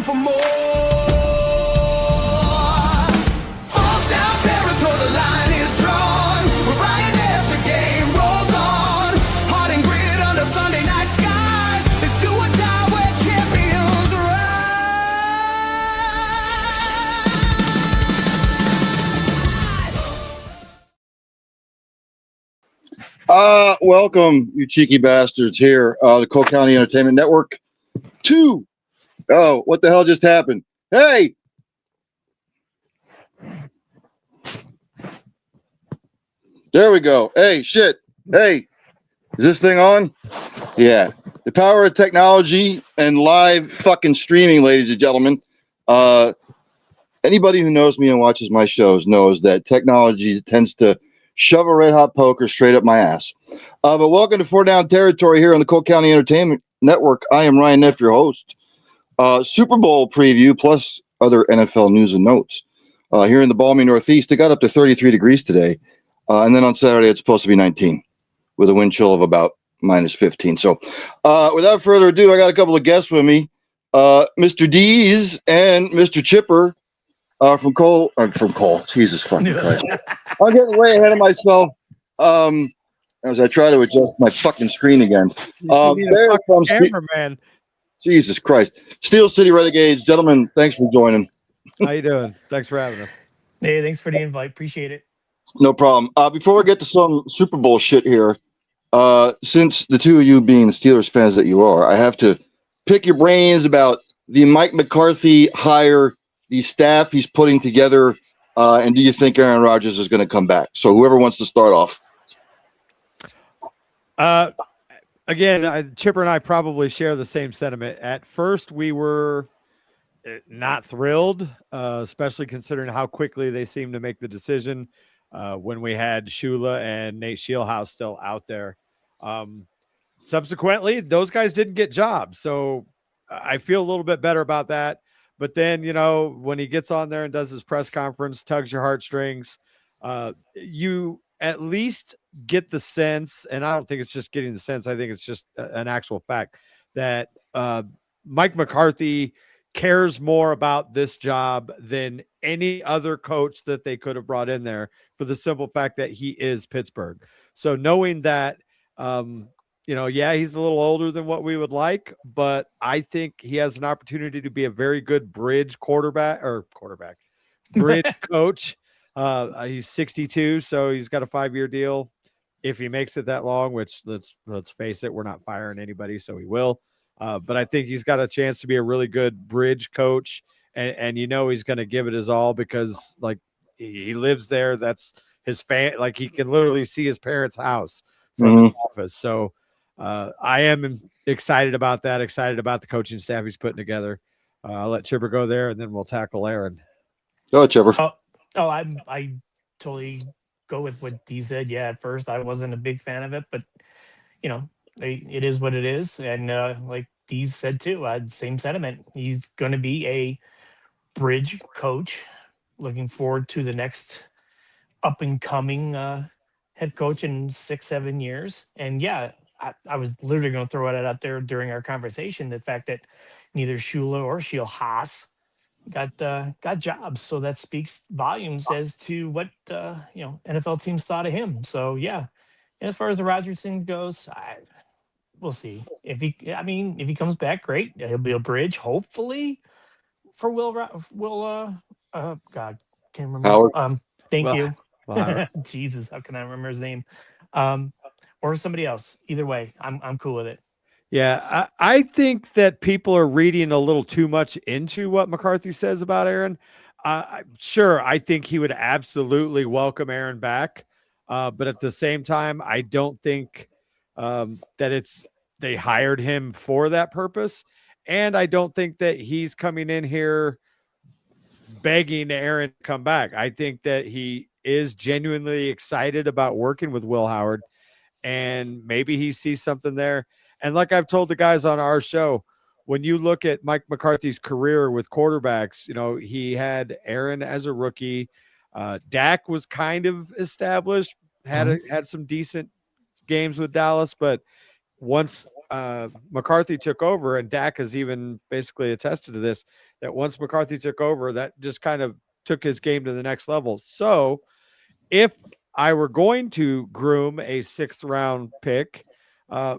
fighting for more. Fall down territory, the line is drawn. We're right as the game rolls on. Heart and grit under Sunday night skies. It's do or die where champions rise. Welcome, you cheeky bastards, here, the Cole County Entertainment Network. Oh, what the hell just happened? Hey! There we go. Hey, shit. Hey, is this thing on? Yeah. The power of technology and live fucking streaming, ladies and gentlemen. Anybody who knows me and watches my shows knows that technology tends to shove a red hot poker straight up my ass. But welcome to Four Down Territory here on the Cole County Entertainment Network. I am Ryan Neff, your host. Super Bowl preview plus other NFL news and notes. Here in the balmy Northeast, it got up to 33 degrees today. And then on Saturday, it's supposed to be 19 with a wind chill of about minus 15. So without further ado, I got a couple of guests with me. Mr. DEEZ and Mr. Chipper from Cole. Jesus fucking Christ. I'm getting way ahead of myself as I try to adjust my fucking screen again. They're from cameraman. Jesus Christ. Steel City Renegades. Gentlemen, thanks for joining. How you doing? Thanks for having us. Hey, thanks for the invite. Appreciate it. No problem. Before we get to some Super Bowl shit here, since the two of you being Steelers fans that you are, I have to pick your brains about the Mike McCarthy hire, the staff he's putting together, and do you think Aaron Rodgers is going to come back? So whoever wants to start off. Again, Chipper and I probably share the same sentiment. At first, we were not thrilled, especially considering how quickly they seemed to make the decision when we had Shula and Nate Shieldhouse still out there. Subsequently, those guys didn't get jobs, so I feel a little bit better about that. But then, when he gets on there and does his press conference, tugs your heartstrings, you at least get the sense, and I don't think it's just getting the sense, I think it's just an actual fact that Mike McCarthy cares more about this job than any other coach that they could have brought in there, for the simple fact that he is Pittsburgh. So knowing that, yeah, he's a little older than what we would like, but I think he has an opportunity to be a very good bridge bridge coach. He's 62, so he's got a 5-year deal. If he makes it that long, which let's face it, we're not firing anybody, so he will. But I think he's got a chance to be a really good bridge coach, and he's going to give it his all because he lives there. That's his he can literally see his parents' house from his office. So I am excited about that. Excited about the coaching staff he's putting together. I'll let Chipper go there, and then we'll tackle Aaron. Go ahead, Chipper. I totally go with what Dee said. Yeah, at first I wasn't a big fan of it, but it is what it is. And like Dee said too, I had same sentiment. He's going to be a bridge coach. Looking forward to the next up and coming head coach in 6-7 years. And yeah, I was literally going to throw it out there during our conversation, the fact that neither Shula or Shieldhouse got jobs, so that speaks volumes as to what NFL teams thought of him. So yeah, and as far as the Rodgers thing goes, we'll see if he comes back, great. He'll be a bridge, hopefully, for God, can't remember. Howard. Thank you. Well, Jesus, how can I remember his name? Or somebody else. Either way, I'm cool with it. Yeah, I think that people are reading a little too much into what McCarthy says about Aaron. Sure, I think he would absolutely welcome Aaron back. But at the same time, I don't think that they hired him for that purpose. And I don't think that he's coming in here begging Aaron to come back. I think that he is genuinely excited about working with Will Howard, and maybe he sees something there. And like I've told the guys on our show, when you look at Mike McCarthy's career with quarterbacks, he had Aaron as a rookie. Dak was kind of established, had some decent games with Dallas, but once McCarthy took over, and Dak has even basically attested to this, that once McCarthy took over, that just kind of took his game to the next level. So if I were going to groom a 6th round pick,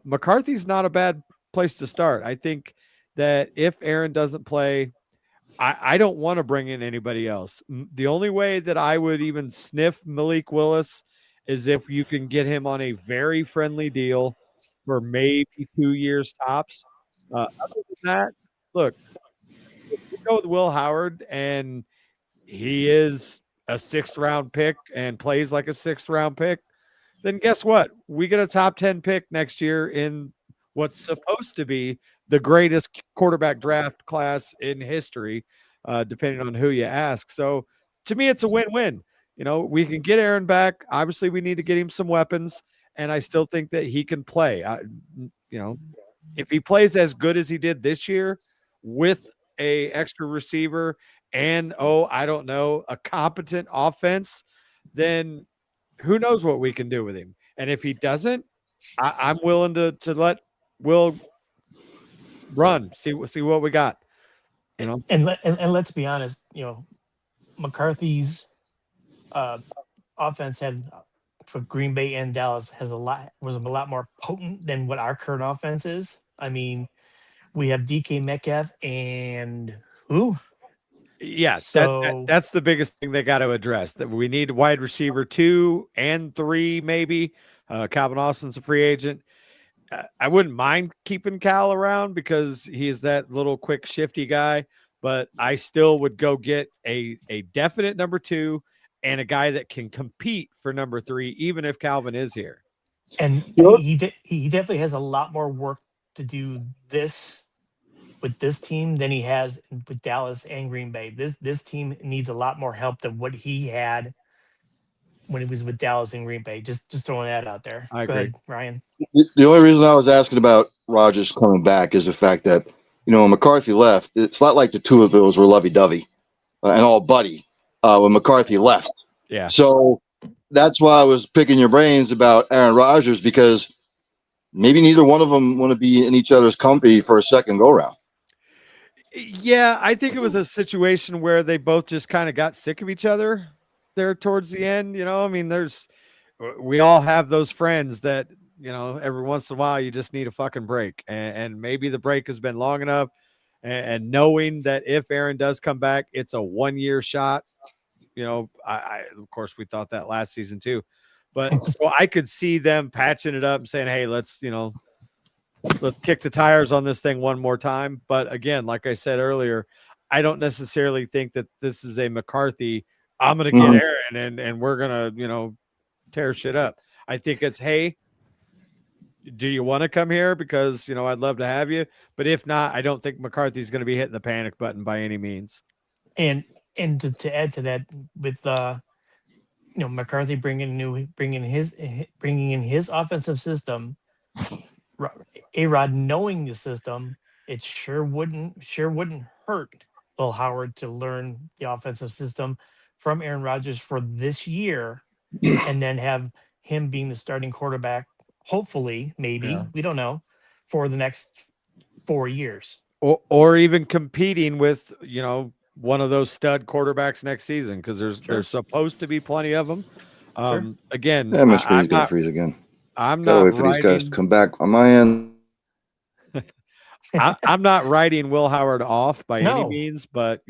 McCarthy's not a bad place to start. I think that if Aaron doesn't play, I don't want to bring in anybody else. The only way that I would even sniff Malik Willis is if you can get him on a very friendly deal for maybe 2 years tops. Other than that, look, if we go with Will Howard and he is a 6th round pick and plays like a 6th round pick, then guess what? We get a top 10 pick next year in what's supposed to be the greatest quarterback draft class in history, depending on who you ask. So to me, it's a win-win. We can get Aaron back. Obviously, we need to get him some weapons, and I still think that he can play. If he plays as good as he did this year with a extra receiver and, I don't know, a competent offense, then who knows what we can do with him. And if he doesn't, I'm willing to let Will run, see what we got. And let's be honest, McCarthy's offense for Green Bay and Dallas was a lot more potent than what our current offense is. I mean, we have DK Metcalf and who? Yeah, so that's the biggest thing they got to address. That we need wide receiver 2 and 3, maybe. Calvin Austin's a free agent. I wouldn't mind keeping Cal around because he's that little quick, shifty guy. But I still would go get a definite number 2 and a guy that can compete for number 3, even if Calvin is here. And he definitely has a lot more work to do with this team than he has with Dallas and Green Bay. This team needs a lot more help than what he had when he was with Dallas and Green Bay. Just throwing that out there. I Go agree. ahead, Ryan. The only reason I was asking about Rodgers coming back is the fact that, when McCarthy left, it's not like the two of those were lovey-dovey and all buddy when McCarthy left. Yeah. So that's why I was picking your brains about Aaron Rodgers, because maybe neither one of them want to be in each other's company for a second go-round. Yeah, I think it was a situation where they both just kind of got sick of each other there towards the end. I mean, we all have those friends that, every once in a while you just need a fucking break. And maybe the break has been long enough. And knowing that if Aaron does come back, it's a 1-year shot. I of course, we thought that last season too. But so I could see them patching it up and saying, hey, let's kick the tires on this thing one more time. But again, like I said earlier, I don't necessarily think that this is a McCarthy, I'm going to get Aaron and we're going to, tear shit up. I think it's, hey, do you want to come here? Because, I'd love to have you. But if not, I don't think McCarthy's going to be hitting the panic button by any means. And to add to that, with McCarthy bringing in his offensive system, A-Rod knowing the system, it sure wouldn't hurt Will Howard to learn the offensive system from Aaron Rodgers for this year, and then have him being the starting quarterback, hopefully, maybe, we don't know, for the next 4 years. Or even competing with, one of those stud quarterbacks next season, because there's supposed to be plenty of them. Again, I'm not freeze again. I'm Gotta not wait for these guys to come back on my end. I'm not writing Will Howard off by any means, but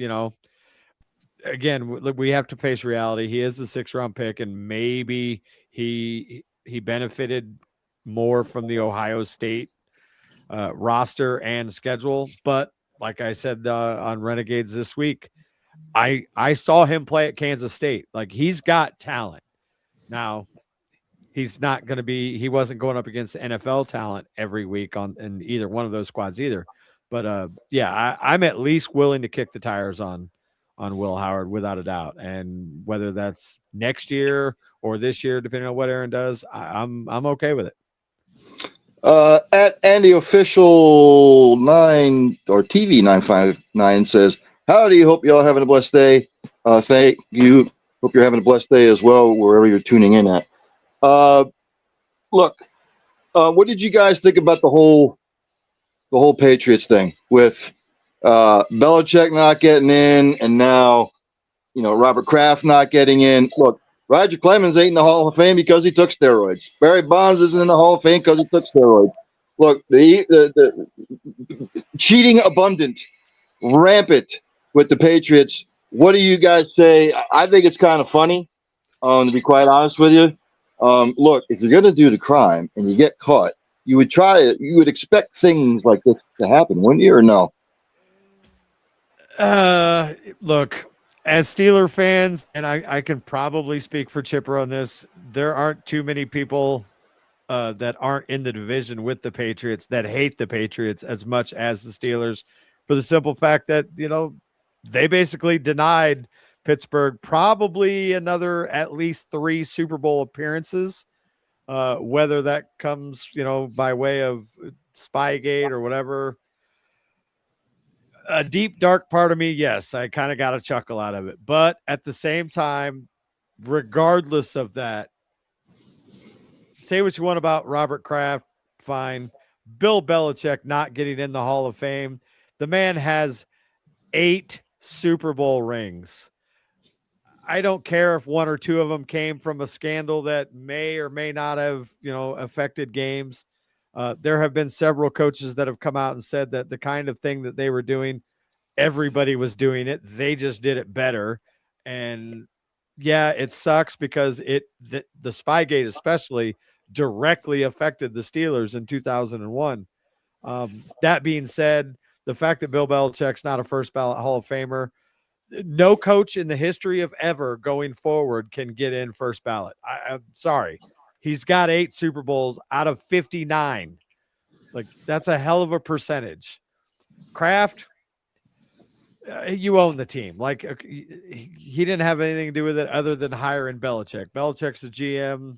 again, we have to face reality. He is a 6th round pick, and maybe he benefited more from the Ohio State roster and schedule. But like I said on Renegades this week, I saw him play at Kansas State. Like, he's got talent. Now, he wasn't going up against NFL talent every week in either one of those squads either. But I'm at least willing to kick the tires on Will Howard without a doubt. And whether that's next year or this year, depending on what Aaron does, I'm okay with it. At Andy Official 9 or TV 959 says, howdy, hope y'all having a blessed day. Thank you. Hope you're having a blessed day as well, wherever you're tuning in at. Look, what did you guys think about the whole the whole Patriots thing with Belichick not getting in, and now Robert Kraft not getting in. Look, Roger Clemens ain't in the Hall of Fame because he took steroids. Barry Bonds isn't in the Hall of Fame because he took steroids. Look, the cheating abundant, rampant with the Patriots. What do you guys say? I think it's kind of funny, to be quite honest with you. Look, if you're going to do the crime and you get caught, you would expect things like this to happen, wouldn't you, or no? Look, as Steeler fans, and I can probably speak for Chipper on this, there aren't too many people that aren't in the division with the Patriots that hate the Patriots as much as the Steelers, for the simple fact that, they basically denied Pittsburgh probably another at least 3 Super Bowl appearances, whether that comes, by way of Spygate or whatever. A deep, dark part of me, yes, I kind of got a chuckle out of it. But at the same time, regardless of that, say what you want about Robert Kraft, fine. Bill Belichick not getting in the Hall of Fame. The man has 8 Super Bowl rings. I don't care if 1 or 2 of them came from a scandal that may or may not have, affected games. There have been several coaches that have come out and said that the kind of thing that they were doing, everybody was doing it. They just did it better. And yeah, it sucks because the Spygate especially directly affected the Steelers in 2001. That being said, the fact that Bill Belichick's not a first ballot Hall of Famer, no coach in the history of ever going forward can get in first ballot. I'm sorry. He's got 8 Super Bowls out of 59. Like, that's a hell of a percentage. Kraft, you own the team. Like, he didn't have anything to do with it other than hiring Belichick. Belichick's a GM.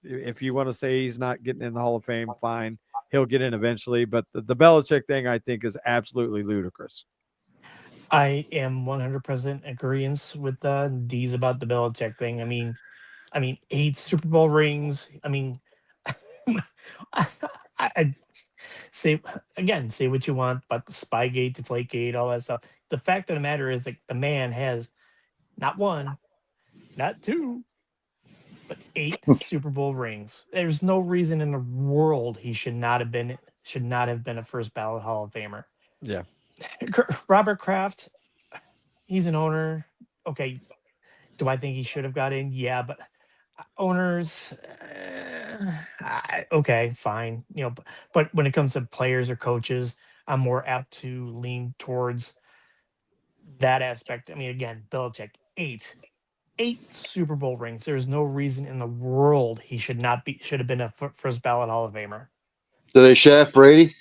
If you want to say he's not getting in the Hall of Fame, fine. He'll get in eventually. But the Belichick thing, I think, is absolutely ludicrous. I am 100% agreeance with D's about the Belichick thing. I mean, 8 Super Bowl rings. I mean, I say again, say what you want about the Spygate, Deflategate, all that stuff. The fact of the matter is, like, the man has not 1, not 2, but 8 Super Bowl rings. There's no reason in the world he should not have been a first ballot Hall of Famer. Yeah. Robert Kraft, he's an owner. Okay. Do I think he should have got in? Yeah, but owners, okay, fine. But when it comes to players or coaches, I'm more apt to lean towards that aspect. I mean, again, Belichick, 8 Super Bowl rings. There's no reason in the world he should have been a first ballot Hall of Famer. Do they shaft Brady?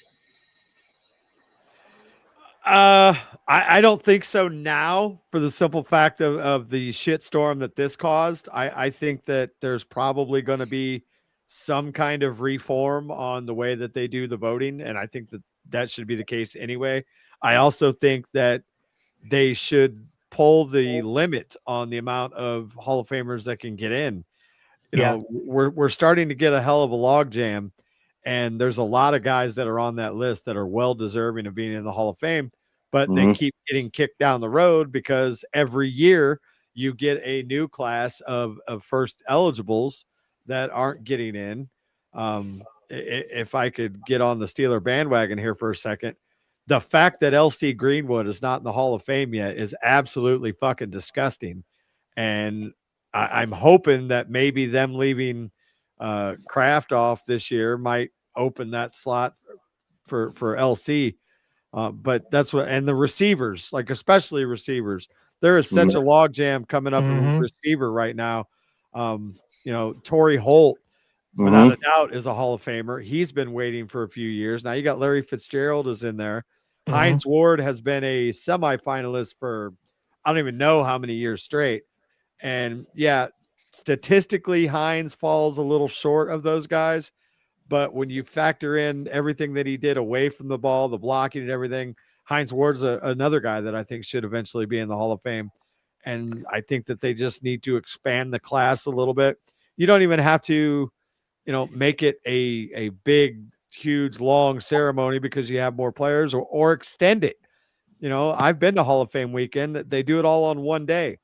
I don't think so now, for the simple fact of the shitstorm that this caused. I think that there's probably going to be some kind of reform on the way that they do the voting, and I think that should be the case anyway. I also think that they should pull the limit on the amount of Hall of Famers that can get in. We're starting to get a hell of a log jam, and there's a lot of guys that are on that list that are well deserving of being in the Hall of Fame, but they keep getting kicked down the road because every year you get a new class of first eligibles that aren't getting in. If I could get on the Steeler bandwagon here for a second, the fact that LC Greenwood is not in the Hall of Fame yet is absolutely fucking disgusting. And I'm hoping that maybe them leaving Kraft off this year might open that slot for LC. But that's what, and the receivers, like especially receivers, there is such a log jam coming up in receiver right now. Torrey Holt, without a doubt, is a Hall of Famer. He's been waiting for a few years. Now you got Larry Fitzgerald is in there. Hines Ward has been a semifinalist for I don't even know how many years straight. And yeah, statistically, Hines falls a little short of those guys. But when you factor in everything that he did away from the ball, the blocking and everything, Hines Ward's another guy that I think should eventually be in the Hall of Fame. And I think that they just need to expand the class a little bit. You don't even have to, make it a big, huge long ceremony because you have more players, or extend it. I've been to Hall of Fame weekend. They do it all on one day.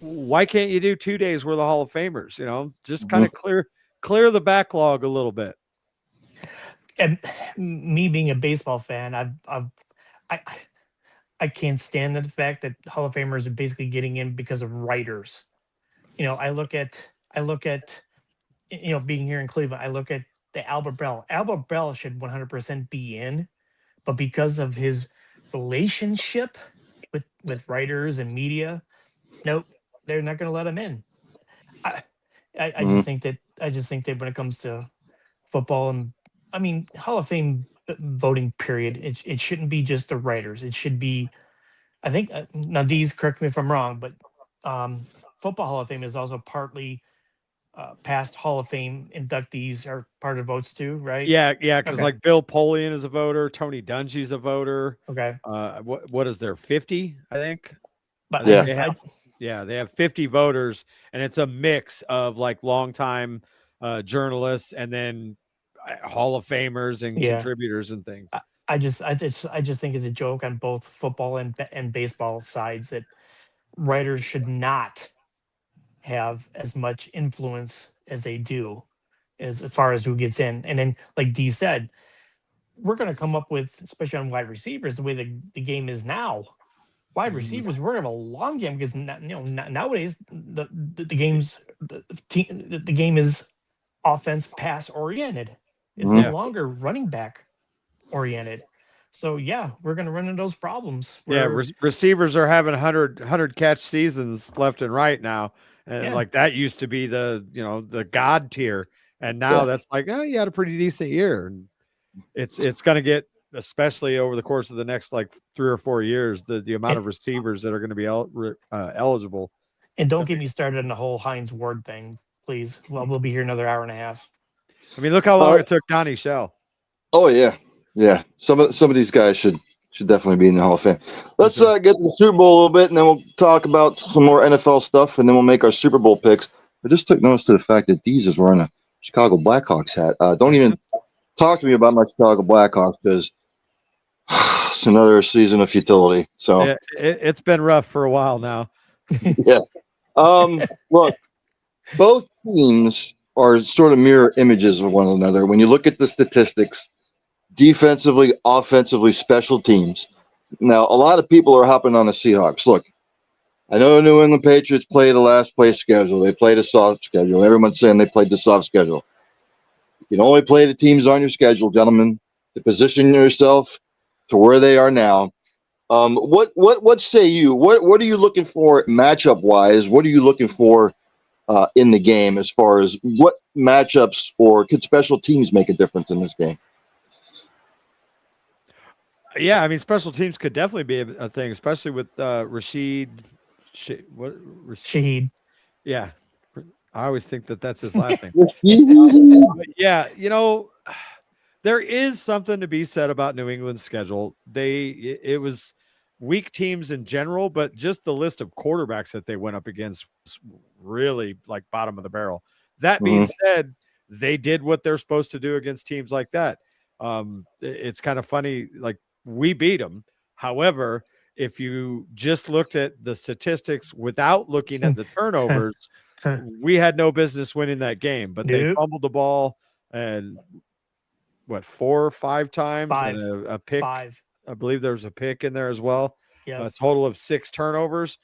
Why can't you do 2 days worth of Hall of Famers? Just kind of clear the backlog a little bit. And me being a baseball fan, I I can't stand the fact that Hall of Famers are basically getting in because of writers. I look at being here in Cleveland. I look at the Albert Bell. Albert Bell should 100% be in, but because of his relationship with writers and media, nope, they're not going to let him in. I I just think that when it comes to football, and I mean Hall of Fame voting period, it shouldn't be just the writers. It should be, I think, now these, correct me if I'm wrong, but um, Football Hall of Fame is also partly past Hall of Fame inductees are part of votes too, right? Yeah, because Okay. like Bill Polian is a voter, Tony Dungy's a voter. Okay. What is there? 50, I think. But Yeah. They have 50 voters, and it's a mix of like longtime journalists and then Hall of Famers and yeah, contributors and things. I just think it's a joke on both football and baseball sides that writers should not have as much influence as they do as far as who gets in. And then, like D said, we're going to come up with, especially on wide receivers, the way the game is now. Wide receivers, we're going to have a long game because nowadays the game is offense pass oriented. It's no longer running back oriented. So yeah, we're going to run into those problems. Receivers are having 100 catch seasons left and right now. And like that used to be the god tier. And now that's like, oh, you had a pretty decent year. And it's going to get, especially over the course of the next like 3 or 4 years, the amount of receivers that are going to be eligible. And don't get me started on the whole Heinz Ward thing, please. Well, we'll be here another hour and a half. I mean, look how long it took Donnie Shell. Oh yeah. Some of these guys should definitely be in the Hall of Fame. Let's get to the Super Bowl a little bit, and then we'll talk about some more NFL stuff, and then we'll make our Super Bowl picks. I just took notice to the fact that DEEZ is wearing a Chicago Blackhawks hat. Don't even talk to me about my Chicago Blackhawks because it's another season of futility. So it's been rough for a while now. Yeah. Look, both teams are sort of mirror images of one another. When you look at the statistics, defensively, offensively, special teams. Now, a lot of people are hopping on the Seahawks. Look, I know the New England Patriots play the last place schedule. They played a soft schedule. Everyone's saying they played the soft schedule. You can only play the teams on your schedule, gentlemen, to position yourself to where they are now. What say you? What are you looking for matchup wise? What are you looking for in the game as far as what matchups or could special teams make a difference in this game? Yeah, I mean, special teams could definitely be a thing, especially with Shaheed. Yeah, I always think that's his last name. Yeah, there is something to be said about New England's schedule. It was weak teams in general, but just the list of quarterbacks that they went up against was really like bottom of the barrel. That being said, they did what they're supposed to do against teams like that. It's kind of funny, like we beat them. However, if you just looked at the statistics without looking at the turnovers, we had no business winning that game. But they fumbled the ball and 4 or 5 times and a pick. 5. I believe there was a pick in there as well. Yes. A total of 6 turnovers.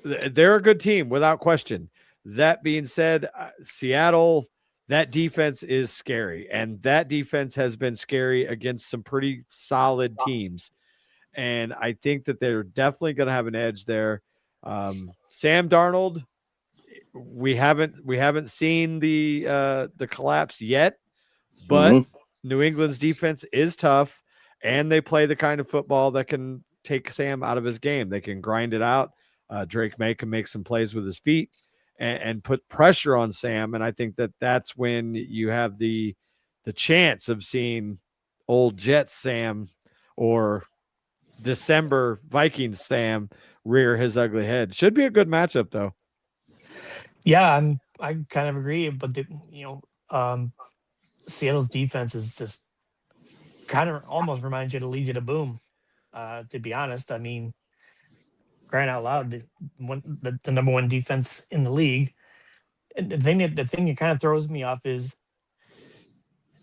They're a good team without question. That being said, Seattle, that defense is scary, and that defense has been scary against some pretty solid teams. And I think that they're definitely going to have an edge there. Sam Darnold, we haven't seen the collapse yet, but New England's defense is tough, and they play the kind of football that can take Sam out of his game. They can grind it out. Drake May can make some plays with his feet and put pressure on Sam. And I think that's when you have the chance of seeing old Jets Sam or December Vikings Sam rear his ugly head. Should be a good matchup though. Yeah, I kind of agree, but Seattle's defense is just kind of almost reminds you to lead you to boom. To be honest, I mean, crying out loud, the number one defense in the league. And the thing that kind of throws me off is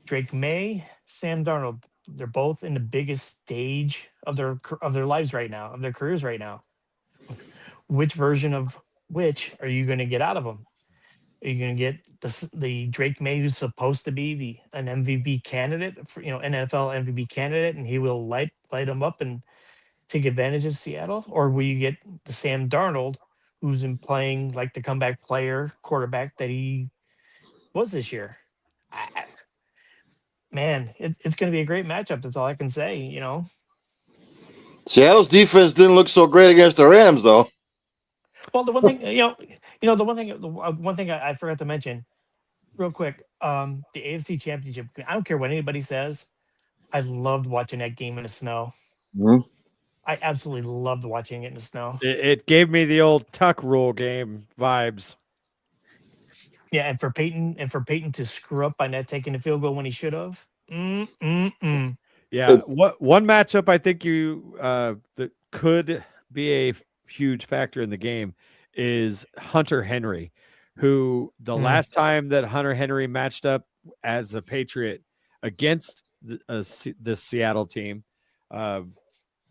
Drake May, Sam Darnold. They're both in the biggest stage of their lives right now, of their careers right now. Which version of which are you going to get out of them? Are you going to get the Drake May who's supposed to be an MVP candidate, for, NFL MVP candidate, and he will light them up and take advantage of Seattle, or will you get the Sam Darnold who's been playing like the comeback player quarterback that he was this year? Man, it's going to be a great matchup. That's all I can say. Seattle's defense didn't look so great against the Rams, though. Well, the one thing I forgot to mention real quick, the AFC Championship. I don't care what anybody says. I loved watching that game in the snow. Mhm. I absolutely loved watching it in the snow. It gave me the old tuck rule game vibes. Yeah, and for Peyton to screw up by not taking the field goal when he should have. Yeah, what one matchup I think that could be a huge factor in the game is Hunter Henry, who the last time that Hunter Henry matched up as a Patriot against the Seattle team, I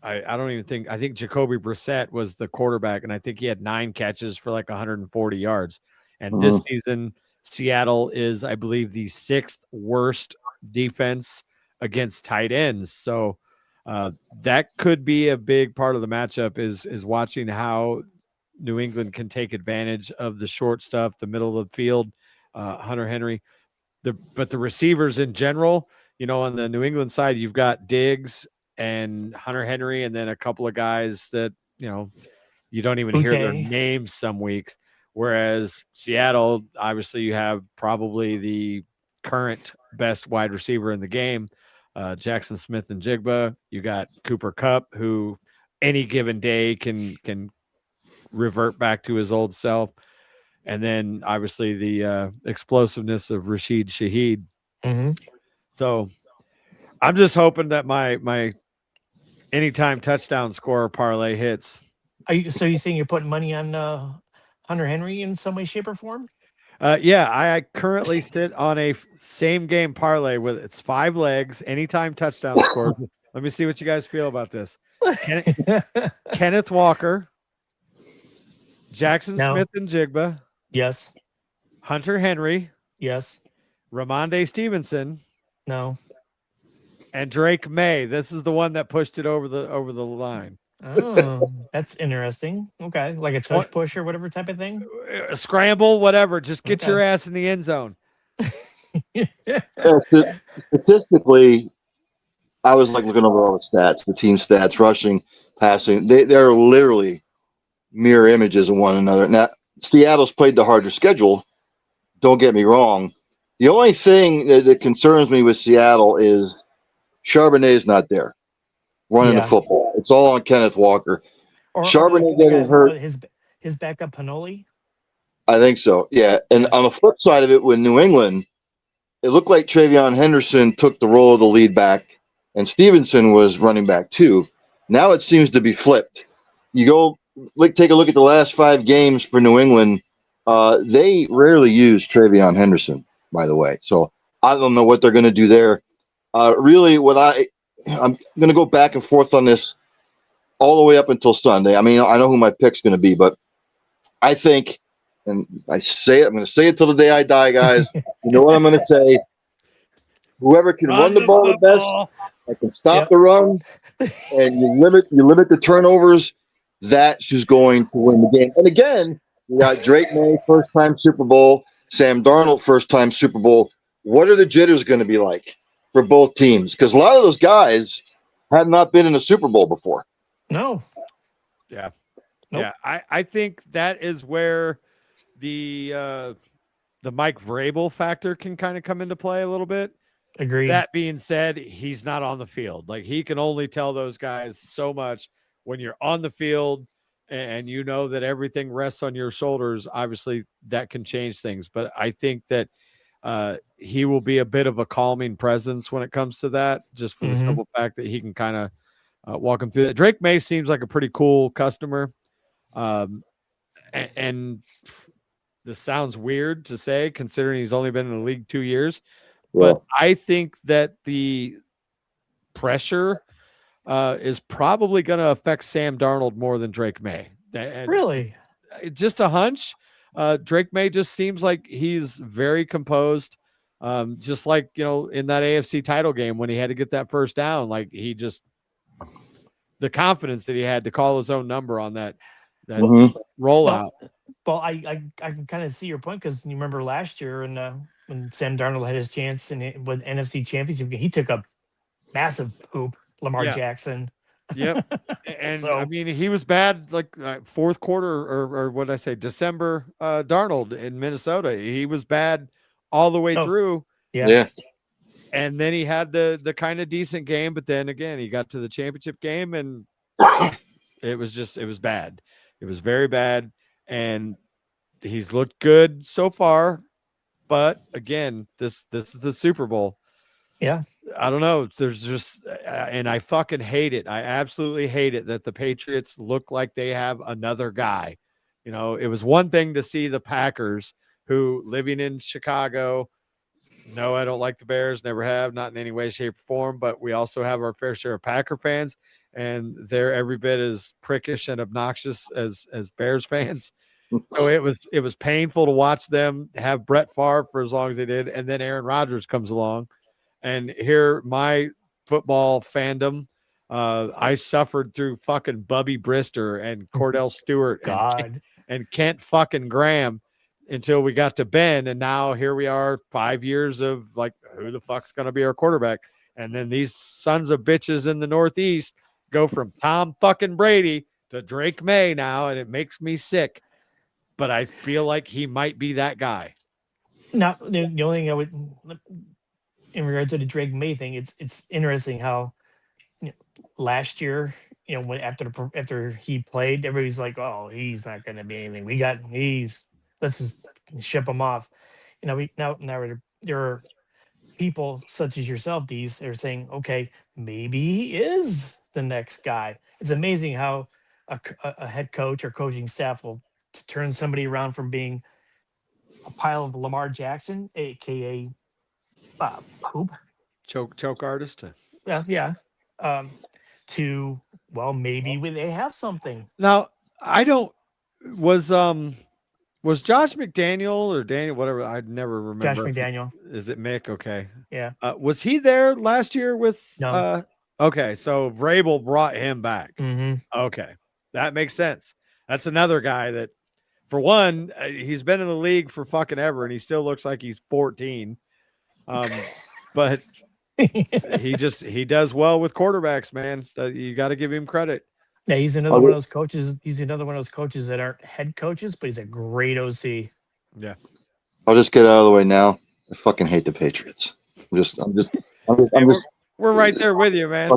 don't even think, I think Jacoby Brissett was the quarterback, and I think he had 9 catches for like 140 yards. And this season, Seattle is, I believe, the 6th worst defense against tight ends. So that could be a big part of the matchup is watching how New England can take advantage of the short stuff, the middle of the field, Hunter Henry. But the receivers in general, on the New England side, you've got Diggs and Hunter Henry, and then a couple of guys that, you don't even hear their names some weeks. Whereas Seattle, obviously, you have probably the current best wide receiver in the game, Jackson Smith and Jigba. You got Cooper Kupp, who any given day can revert back to his old self. And then, obviously, the explosiveness of Rashid Shaheed. Mm-hmm. So I'm just hoping that my anytime touchdown scorer parlay hits. So you saying you're putting money on Hunter Henry in some way, shape, or form? Yeah, I currently sit on a same game parlay with it's 5 legs, anytime touchdown score. Let me see what you guys feel about this. Kenneth Walker, Jackson Smith and Jigba. Yes. Hunter Henry. Yes. Ramondre Stevenson. No. And Drake May. This is the one that pushed it over the line. Oh, that's interesting. Okay, like a touch push or whatever type of thing. A scramble, whatever. Just get your ass in the end zone. Statistically, I was like looking over all the stats, the team stats, rushing, passing. They're literally mirror images of one another. Now, Seattle's played the harder schedule. Don't get me wrong. The only thing that concerns me with Seattle is Charbonnet's not there running the football. It's all on Kenneth Walker. Charbonnet getting hurt. His backup Panoli? I think so, yeah. And on the flip side of it, with New England, it looked like Travion Henderson took the role of the lead back, and Stevenson was running back too. Now it seems to be flipped. You go take a look at the last 5 games for New England. They rarely use Travion Henderson, by the way. So I don't know what they're going to do there. Really, I'm going to go back and forth on this all the way up until Sunday. I mean, I know who my pick's going to be, but I think, and I'm going to say it till the day I die, guys. You know what I'm going to say? Whoever can run the ball the best, that can stop the run, and you limit the turnovers, that's who's going to win the game. And again, you got Drake May, first-time Super Bowl, Sam Darnold, first-time Super Bowl. What are the jitters going to be like for both teams? Because a lot of those guys had not been in a Super Bowl before. No. Yeah. Nope. Yeah. I think that is where the Mike Vrabel factor can kind of come into play a little bit. Agreed. That being said, he's not on the field. Like, he can only tell those guys so much. When you're on the field and you know that everything rests on your shoulders, obviously that can change things. But I think that he will be a bit of a calming presence when it comes to that, just for the Mhm. simple fact that he can kind of walk him through that. Drake May seems like a pretty cool customer. And this sounds weird to say considering he's only been in the league 2 years, Yeah. but I think that the pressure is probably going to affect Sam Darnold more than Drake May. And Really? just a hunch. Drake May just seems like he's very composed. Just like, in that AFC title game when he had to get that first down, like the confidence that he had to call his own number on that Well, Mhm. rollout. well, I can kind of see your point because you remember last year when Sam Darnold had his chance with NFC Championship game, he took a massive poop, Lamar Yeah. Jackson. Yep. And I So mean, he was bad like fourth quarter or what did I say, December. Darnold in Minnesota, he was bad all the way oh through. yeah, Yeah. And then he had the kind of decent game, but then again, he got to the championship game and it was bad. It was very bad. And he's looked good so far. But again, this is the Super Bowl. yeah. I don't know. There's just, and I fucking hate it. I absolutely hate it that the Patriots look like they have another guy. It was one thing to see the Packers, who living in Chicago. No, I don't like the Bears. Never have, not in any way, shape, or form. But we also have our fair share of Packer fans, and they're every bit as prickish and obnoxious as Bears fans. So it was painful to watch them have Brett Favre for as long as they did, and then Aaron Rodgers comes along. And here, my football fandom, I suffered through fucking Bubby Brister and Cordell Stewart God, and Kent fucking Graham until we got to Ben. And now here we are 5 years of like, who the fuck's going to be our quarterback? And then these sons of bitches in the Northeast go from Tom fucking Brady to Drake May now. And it makes me sick. But I feel like he might be that guy. now the only thing I would in regards to the Drake May thing, it's interesting how last year, when after he played, everybody's like, "Oh, he's not going to be anything. Let's just ship him off." There are people such as yourself, these they're saying, "Okay, maybe he is the next guy." It's amazing how a head coach or coaching staff will turn somebody around from being a pile of Lamar Jackson, aka poop. Choke artist. Yeah. Um, to well, maybe they have something. Now, I don't was was Josh McDaniel or Daniel, whatever, I'd never Josh remember. McDaniel. Is it Mick? Okay. Yeah. Was he there last year with No. okay, so Vrabel brought him back. Mm-hmm. Okay. That makes sense. That's another guy that for one, he's been in the league for fucking ever and he still looks like he's 14. But he does well with quarterbacks, man. You got to give him credit. Yeah, he's another one of those coaches. He's another one of those coaches that aren't head coaches, but he's a great OC. Yeah. I'll just get out of the way now. I fucking hate the Patriots. I'm just We're right there with you, man.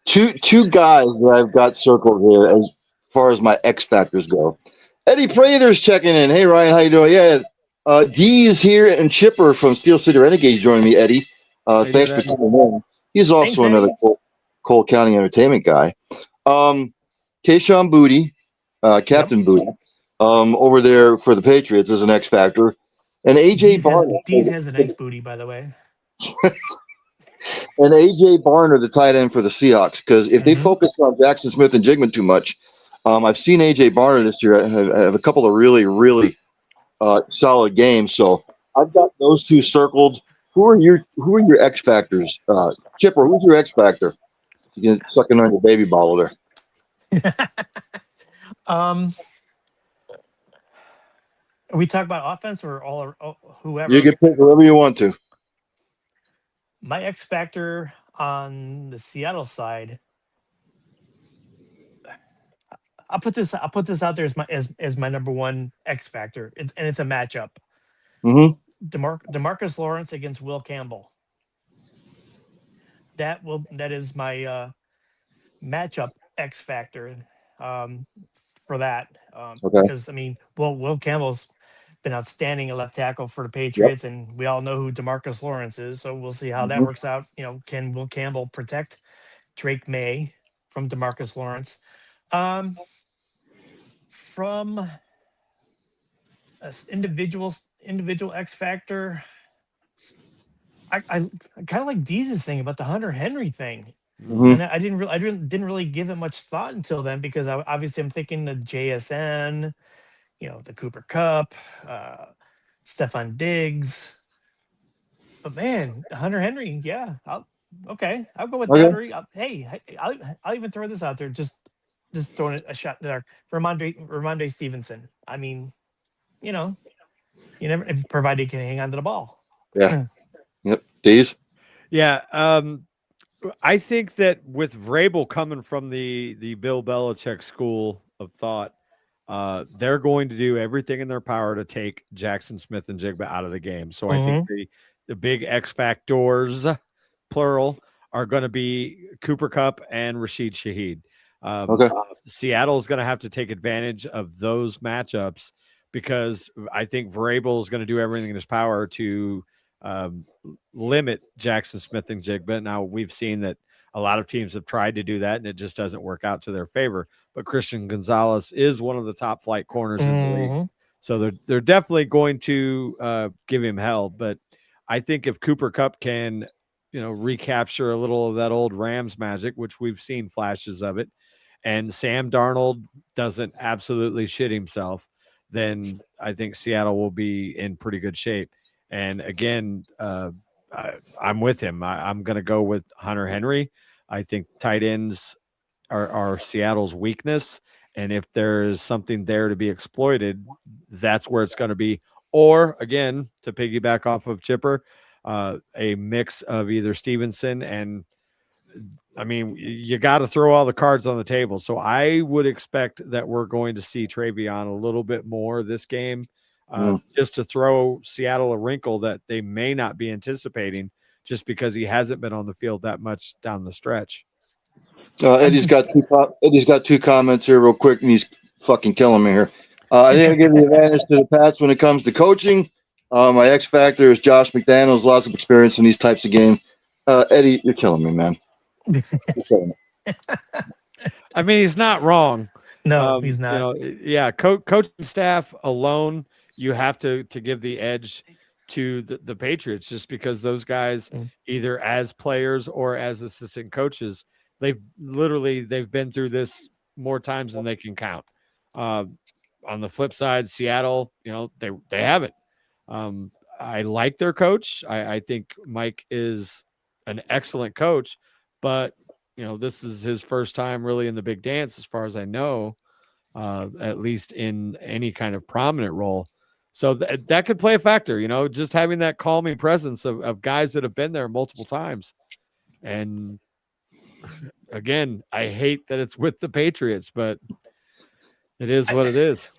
Two guys that I've got circled here as far as my X factors go. Eddie Prather's checking in. Hey Ryan, how you doing? Yeah. DEEZ here and Chipper from Steel City Renegades joining me, Eddie. Thanks for coming in. He's also another Cole County entertainment guy. Kayshawn Booty, Captain Booty, over there for the Patriots is an X factor. And AJ Barner. DEEZ has a nice booty, by the way. And AJ Barner, the tight end for the Seahawks, because if they focus on Jackson Smith and Jigman too much, I've seen AJ Barner this year have a couple of really, really solid games. So I've got those two circled. Who are your X factors? Chipper, who's your X factor? You get sucking on your baby bottle there. Are we talking about offense or whoever? You can pick whoever you want to. My X factor on the Seattle side, I'll put this out there as my number one X factor. It's a matchup. Mm-hmm. DeMarcus Lawrence against Will Campbell. That is my matchup X factor for that. Okay. Because I mean, Will Campbell's been outstanding at left tackle for the Patriots, and we all know who DeMarcus Lawrence is. So we'll see how that works out. Can Will Campbell protect Drake May from DeMarcus Lawrence? From individual X factor, I kind of like DEEZ's thing about the Hunter Henry thing. And I didn't really give it much thought until then, because obviously I'm thinking the JSN, the Cooper Cup, Stefan Diggs. But man, Hunter Henry, yeah, I'll go with that. I'll even throw this out there, just throwing a shot there. Ramondre Stevenson. I mean, you never, if provided he can hang on to the ball. Yeah. Yep. DEEZ. Yeah. I think that with Vrabel coming from the Bill Belichick school of thought, they're going to do everything in their power to take Jackson Smith and Jigba out of the game. So I think the big X factors, plural, are going to be Cooper Kupp and Rashid Shaheed. Seattle is going to have to take advantage of those matchups, because I think Vrabel is going to do everything in his power to limit Jackson Smith and Jigba. Now, we've seen that a lot of teams have tried to do that, and it just doesn't work out to their favor. But Christian Gonzalez is one of the top flight corners in the league, so they're definitely going to give him hell. But I think if Cooper Kupp can, recapture a little of that old Rams magic, which we've seen flashes of it, and Sam Darnold doesn't absolutely shit himself, then I think Seattle will be in pretty good shape. And again, I'm with him. I'm going to go with Hunter Henry. I think tight ends are Seattle's weakness. And if there's something there to be exploited, that's where it's going to be. Or, again, to piggyback off of Chipper, a mix of either Stevenson and, I mean, you got to throw all the cards on the table. So I would expect that we're going to see Travion a little bit more this game. Just to throw Seattle a wrinkle that they may not be anticipating, just because he hasn't been on the field that much down the stretch. Eddie's got two comments here real quick, and he's fucking killing me here. I think I give the advantage to the Pats when it comes to coaching. My X factor is Josh McDaniels, lots of experience in these types of games. Eddie, you're killing me, man. You're killing me. I mean, he's not wrong. No, he's not. Coaching staff alone, you have to give the edge to the Patriots, just because those guys, either as players or as assistant coaches, they've been through this more times than they can count. On the flip side, Seattle, they haven't. I like their coach. I think Mike is an excellent coach, but this is his first time really in the big dance, as far as I know, at least in any kind of prominent role. So that could play a factor, just having that calming presence of guys that have been there multiple times. And again, I hate that it's with the Patriots, but it is what it is.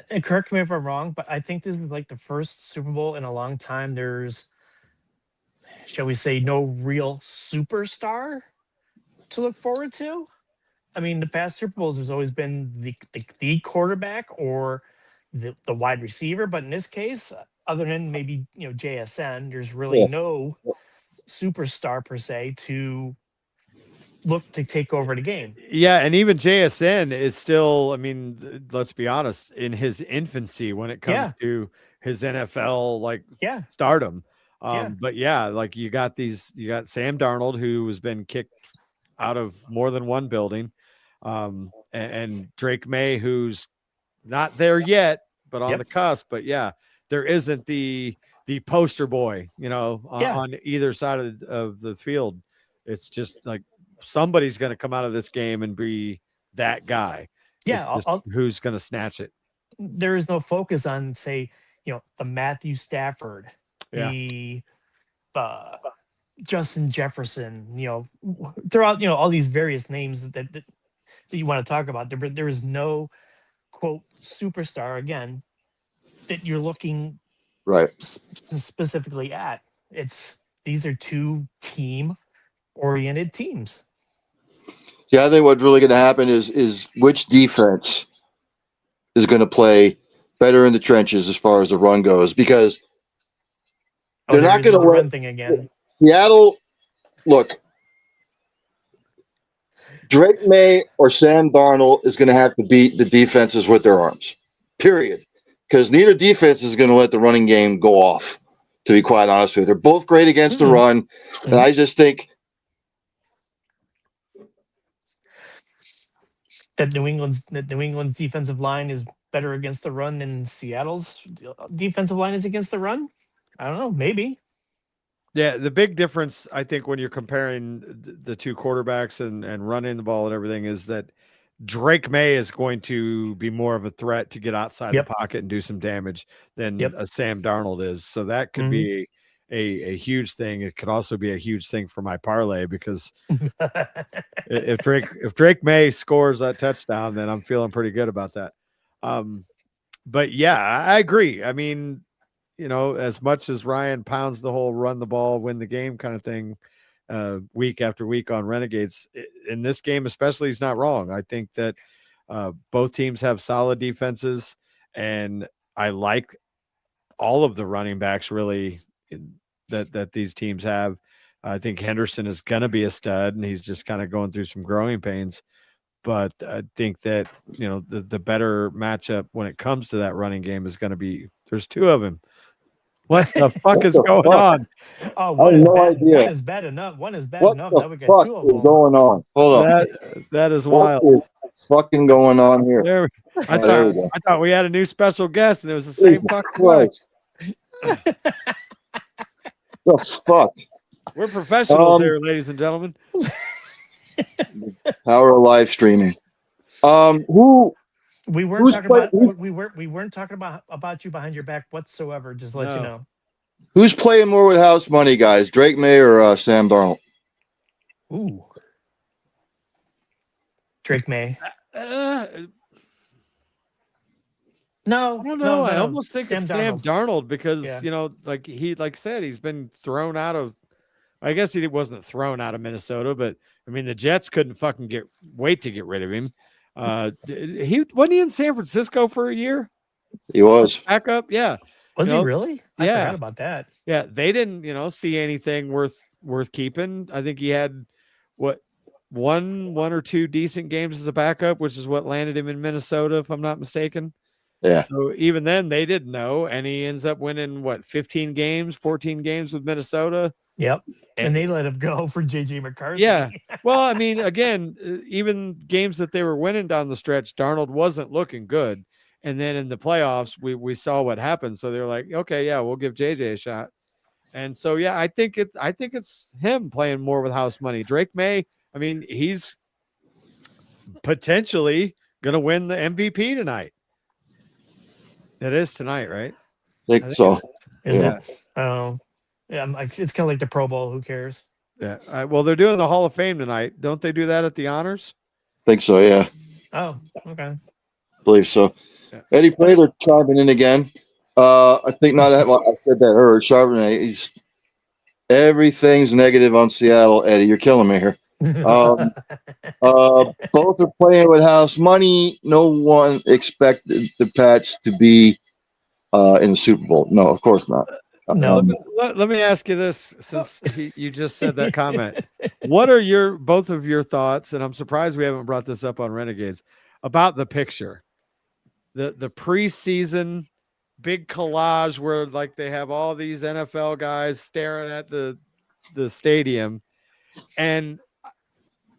And correct me if I'm wrong, but I think this is like the first Super Bowl in a long time there's, shall we say, no real superstar to look forward to. I mean, the past Super Bowls, there's always been the quarterback or the wide receiver, but in this case, other than maybe JSN, there's really no superstar per se to look to take over the game. Yeah, and even JSN is still, I mean, let's be honest, in his infancy when it comes to his NFL stardom. But you got Sam Darnold, who has been kicked out of more than one building, and Drake May, who's not there yet, but on the cusp. But there isn't the poster boy, on either side of the field. It's just like somebody's going to come out of this game and be that guy. Yeah, who's going to snatch it. There is no focus on, say, the Matthew Stafford, the Justin Jefferson, throughout, all these various names that you want to talk about. There is no quote superstar again that you're looking specifically at. These are two team-oriented teams. Yeah, I think what's really going to happen is which defense is going to play better in the trenches as far as the run goes because they're not going to the run thing again. Seattle. Look, Drake May or Sam Darnold is going to have to beat the defenses with their arms, period. Because neither defense is going to let the running game go off, to be quite honest with you. They're both great against the run. And I just think that New England's defensive line is better against the run than Seattle's defensive line is against the run. I don't know, maybe. Yeah, the big difference, I think, when you're comparing the two quarterbacks and running the ball and everything is that Drake May is going to be more of a threat to get outside the pocket and do some damage than a Sam Darnold is. So that could be a huge thing. It could also be a huge thing for my parlay because if Drake May scores that touchdown, then I'm feeling pretty good about that. But yeah, I agree. I mean, you know, as much as Ryan pounds the whole run the ball, win the game kind of thing week after week on Renegades, in this game especially, he's not wrong. I think that both teams have solid defenses, and I like all of the running backs really that these teams have. I think Henderson is going to be a stud, and he's just kind of going through some growing pains. But I think that, you know, the better matchup when it comes to that running game is going to be there's two of them. What the fuck is going on? Oh, one is bad enough. One is bad enough. Now we got two of them going on. Hold on. That is wild. What is fucking going on here? I thought we had a new special guest, and it was the same fucking place. The fuck? We're professionals here, ladies and gentlemen. Power of live streaming. We weren't talking about you behind your back whatsoever. Just let you know. Who's playing more with house money, guys? Drake May or Sam Darnold? Ooh, Drake May. No, I don't know. I almost think Sam it's Sam Darnold because you know, like I said, he's been thrown out of. I guess he wasn't thrown out of Minnesota, but I mean, the Jets couldn't fucking wait to get rid of him. He wasn't he in San Francisco for a year? He was back up. Yeah. Was he really? I forgot about that. Yeah. They didn't, see anything worth keeping. I think he had one or two decent games as a backup, which is what landed him in Minnesota, if I'm not mistaken. Yeah. So even then they didn't know. And he ends up winning 14 games with Minnesota. Yep. And they let him go for JJ McCarthy. Yeah. Well, I mean, again, even games that they were winning down the stretch, Darnold wasn't looking good. And then in the playoffs, we saw what happened. So they're like, okay, yeah, we'll give JJ a shot. And so, yeah, I think it's him playing more with house money. Drake May, I mean, he's potentially going to win the MVP tonight. It is tonight, right? I think so. Is it? Oh. Yeah, it's kind of like the Pro Bowl. Who cares? Yeah. Well, they're doing the Hall of Fame tonight. Don't they do that at the honors? Think so, yeah. Oh, okay. I believe so. Yeah. Eddie Prater chiming in again. I think not that. Well, I said that earlier. Charbonnet. Everything's negative on Seattle. Eddie, you're killing me here. Both are playing with house money. No one expected the Pats to be in the Super Bowl. No, of course not. No. Let me ask you this, since you just said that comment. What are both of your thoughts? And I'm surprised we haven't brought this up on Renegades about the picture, the preseason big collage where like they have all these NFL guys staring at the stadium, and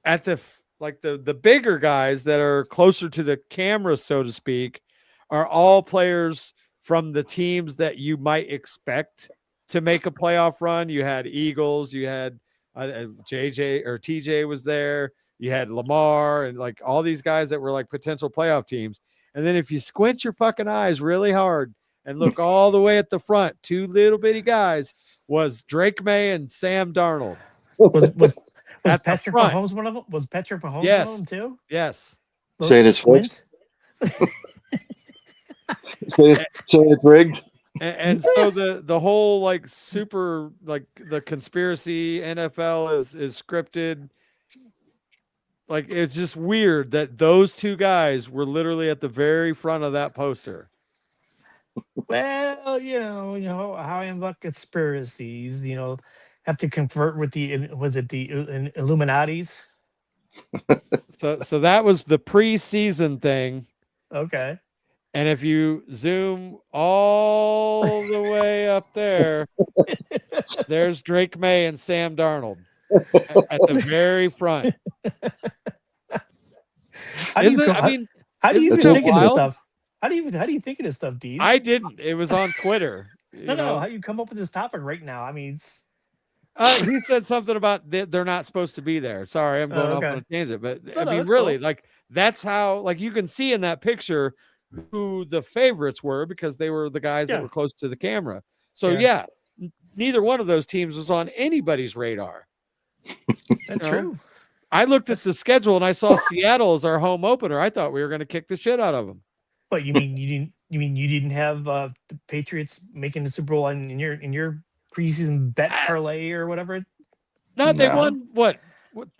at the bigger guys that are closer to the camera, so to speak, are all players from the teams that you might expect to make a playoff run. You had Eagles, you had JJ or TJ was there, you had Lamar, and like all these guys that were like potential playoff teams. And then if you squint your fucking eyes really hard and look all the way at the front, two little bitty guys was Drake May and Sam Darnold. Was Patrick Mahomes one of them? Was Patrick Mahomes one of them too? Yes. Say it first. Say it's rigged. And so the whole like super like the conspiracy NFL is scripted. Like it's just weird that those two guys were literally at the very front of that poster. Well, you know how I am about conspiracies. Have to convert with was it the Illuminati's? So that was the preseason thing. Okay. And if you zoom all the way up there, there's Drake May and Sam Darnold at the very front. How do you Isn't come? I mean, How do you isn't even that think of this wild? stuff? How do you think of this stuff, Dean? I didn't. It was on Twitter. No. How you come up with this topic right now? I mean, it's He said something about they're not supposed to be there. Sorry, I'm going off on okay. a tangent, but I No, mean, that's really, cool. like that's how, like you can see in that picture who the favorites were because they were the guys that Yeah. were close to the camera. So Yeah. yeah, neither one of those teams was on anybody's radar. That's know? true. I looked at the schedule and I saw Seattle as our home opener. I thought we were going to kick the shit out of them. But you mean you didn't have the Patriots making the Super Bowl in your preseason bet parlay or whatever? No, they No. won what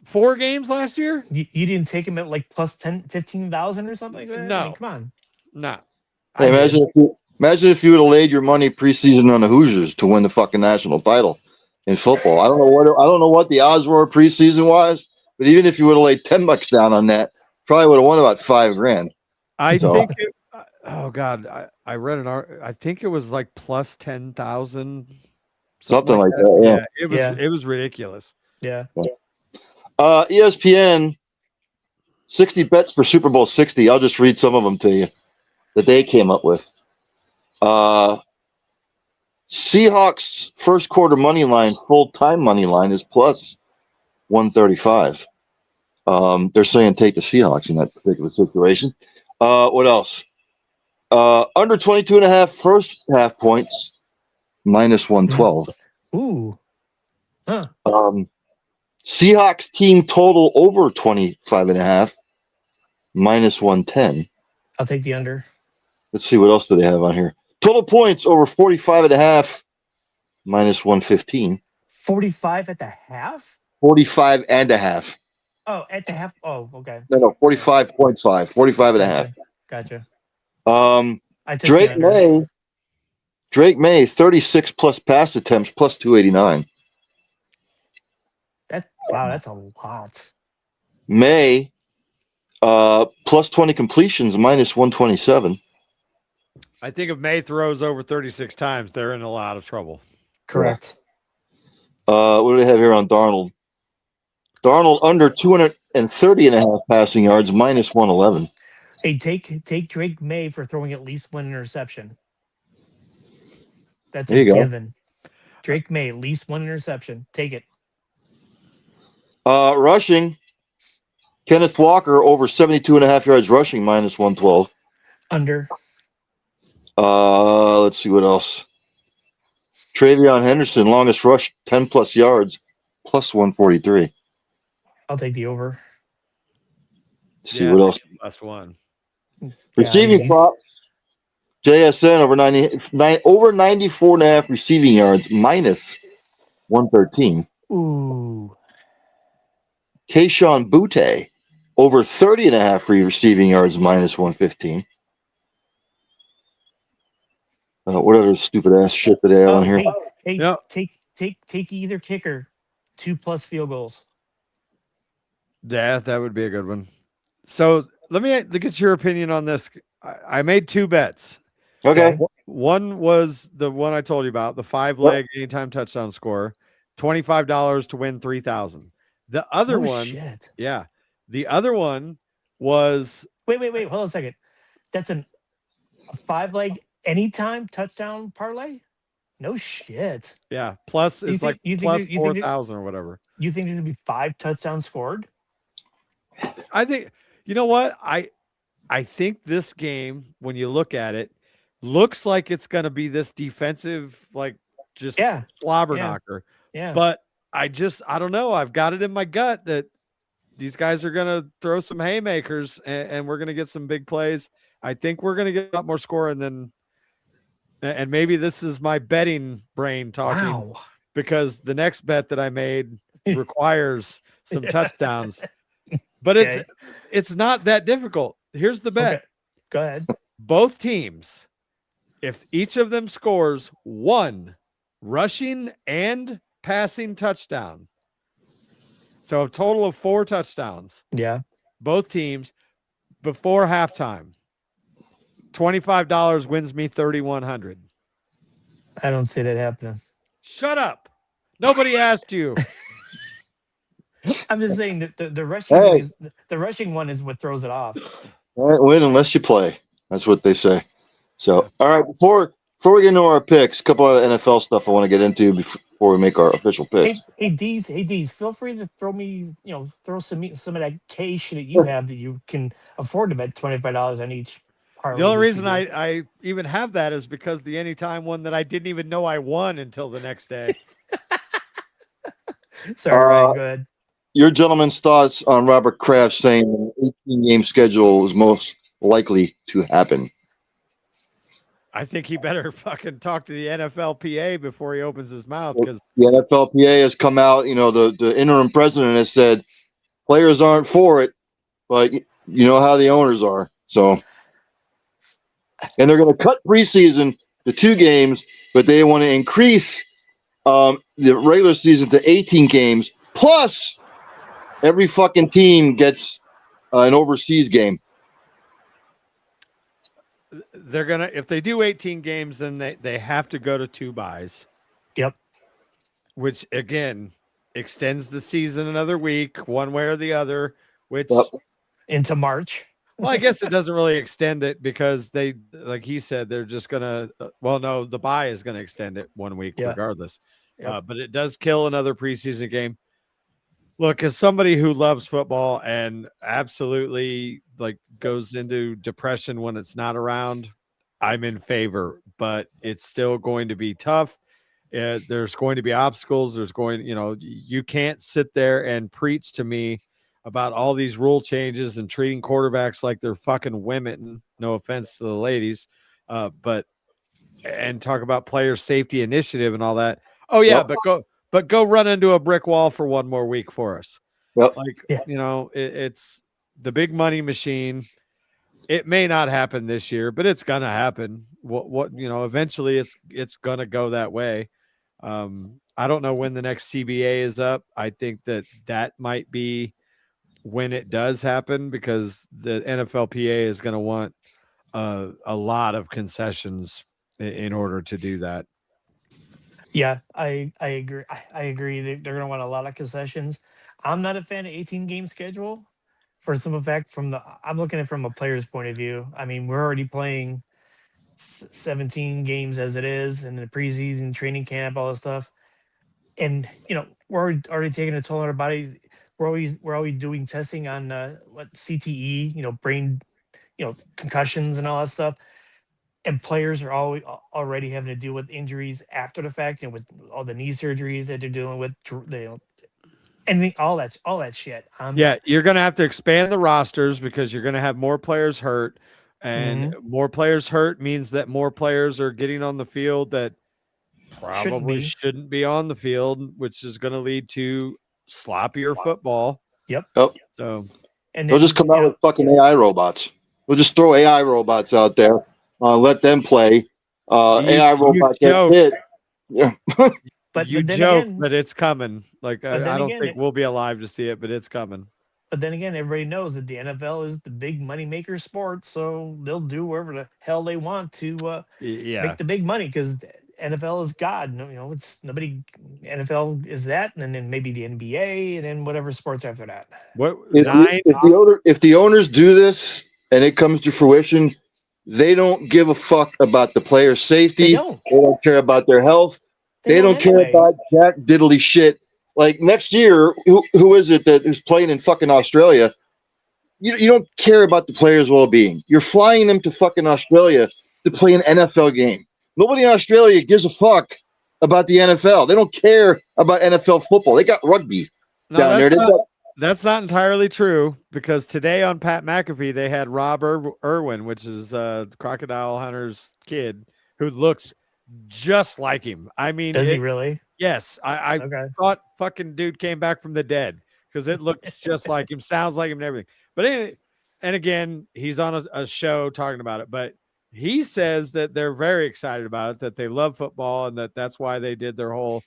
4 games last year? You didn't take them at like plus 10, 15,000 or something like that? I No. mean, come on. No. Hey, imagine if you would have laid your money preseason on the Hoosiers to win the fucking national title in football. I don't know what the odds were preseason wise, but even if you would have laid $10 down on that, probably would have won about $5,000. I So- think oh god, I read an I think it was like plus 10,000, Something like that. Yeah. It was Yeah. it was ridiculous. Yeah. ESPN 60 bets for Super Bowl 60. I'll just read some of them to you that they came up with. Seahawks first quarter money line, full time money line is plus 135. They're saying take the Seahawks in that particular situation. What else? Under 22.5 first half points, minus 112. Ooh. Huh. Seahawks team total over 25.5, minus 110. I'll take the under. Let's see what else do they have on here. Total points over 45.5, minus 115. 45 at the half? 45.5. Oh, at the half. Oh, okay. No, 45.5. 45.5. Gotcha. I took the Drake under. May, 36 plus pass attempts, plus 289. Wow, that's a lot. May, plus 20 completions, minus 127. I think if May throws over 36 times, they're in a lot of trouble. Correct. What do they have here on Darnold? Darnold under 230.5 passing yards, minus 111. Hey, take Drake May for throwing at least one interception. That's There a you go. given. Drake May, at least one interception. Take it. Rushing, Kenneth Walker over 72.5 yards rushing, minus 112. Under. Let's see what else. Travion Henderson, longest rush, 10 plus yards, plus 143. I'll take the over. Let's see what else. Last one. Receiving he's- prop, JSN over 94.5 receiving yards, minus 113. Ooh. Keyshawn Butte over 30.5 receiving yards, minus 115. What other stupid ass shit that they have on here? Hey, Yeah. take either kicker 2+ field goals. Yeah, that would be a good one. So let me get your opinion on this. I made 2 bets. Okay. One was the one I told you about, the 5-leg anytime touchdown score, $25 to win 3,000. The other one, Shit. yeah, the other one was Wait. Hold on a second. That's a 5-leg anytime touchdown parlay? No shit. yeah, plus You it's think- like you think plus you think 4,000 or whatever. You think there's gonna be 5 touchdowns scored? I think you know what I think this game, when you look at it, looks like it's going to be this defensive, like just slobber knocker. Yeah. But I don't know. I've got it in my gut that these guys are going to throw some haymakers and we're going to get some big plays. I think we're going to get a lot more scoring than, and maybe this is my betting brain talking because the next bet that I made requires some touchdowns, but it's not that difficult. Here's the bet. Okay. Go ahead. Both teams, if each of them scores 1 rushing and passing touchdown, so a total of 4 touchdowns, Yeah. both teams before halftime, $25 wins me 3,100. I don't see that happening. Shut up. Nobody asked you. I'm just saying that the rushing Hey. thing is the rushing one is what throws it off. All right, win unless you play. That's what they say. So, all right, before we get into our picks, a couple of NFL stuff I want to get into before we make our official picks. Hey Deez, feel free to throw me, throw some of that cash that you have that you can afford to bet $25 on each parlay. The only that reason you do. I even have that is because the anytime one that I didn't even know I won until the next day. Sorry, Ryan, go ahead. Your gentleman's thoughts on Robert Kraft saying an 18-game schedule is most likely to happen. I think he better fucking talk to the NFLPA before he opens his mouth, because The NFLPA has come out. You know, the interim president has said players aren't for it, but you know how the owners are. So, and they're going to cut preseason to 2 games, but they want to increase the regular season to 18 games. Plus, every fucking team gets an overseas game. they're gonna, if they do 18 games, then they have to go to 2 buys. Yep. Which again extends the season another week, one way or the other. Which Into March. Well, I guess it doesn't really extend it because they, like he said, they're just gonna. Well, no, the bye is gonna extend it 1 week regardless. Yep. But it does kill another preseason game. Look, as somebody who loves football and absolutely like goes into depression when it's not around, I'm in favor. But it's still going to be tough. There's going to be obstacles. There's going, you can't sit there and preach to me about all these rule changes and treating quarterbacks like they're fucking women. No offense to the ladies, and talk about player safety initiative and all that. Oh yeah, but go run into a brick wall for 1 more week for us. Yep. It's the big money machine. It may not happen this year, but it's gonna happen. Eventually it's gonna go that way. I don't know when the next CBA is up. I think that might be when it does happen, because the NFLPA is going to want a lot of concessions in order to do that. Yeah, I agree. I agree. They're going to want a lot of concessions. I'm not a fan of 18-game schedule for some fact. I'm looking at it from a player's point of view. I mean, we're already playing 17 games as it is, in the preseason, training camp, all this stuff, and we're already taking a toll on our body. We're always doing testing on CTE, brain, concussions and all that stuff. And players are already having to deal with injuries after the fact, and with all the knee surgeries that they're dealing with, anything, all that shit. You're going to have to expand the rosters because you're going to have more players hurt, and more players hurt means that more players are getting on the field that probably shouldn't be on the field, which is going to lead to sloppier football. Yep. So, and they'll just come out with fucking AI robots. We'll just throw AI robots out there. Let them play. AI robots get hit. Yeah. But you joke, but it's coming. Like I don't think we'll be alive to see it, but it's coming. But then again, everybody knows that the NFL is the big moneymaker sport, so they'll do whatever the hell they want to make the big money, because NFL is God. It's nobody. NFL is that, and then maybe the NBA, and then whatever sports after that. If the owners do this and it comes to fruition, they don't give a fuck about the player's safety. They don't care about their health. They don't care about jack diddly shit. Like next year, who is it that is playing in fucking Australia? You don't care about the player's well-being. You're flying them to fucking Australia to play an NFL game. Nobody in Australia gives a fuck about the NFL. They don't care about NFL football. They got rugby down there. That's not entirely true, because today on Pat McAfee, they had Rob Irwin, which is Crocodile Hunter's kid, who looks just like him. I mean, does he really? Yes. I thought fucking dude came back from the dead, because it looks just like him, sounds like him, and everything. But anyway, and again, he's on a show talking about it, but he says that they're very excited about it, that they love football, and that's why they did their whole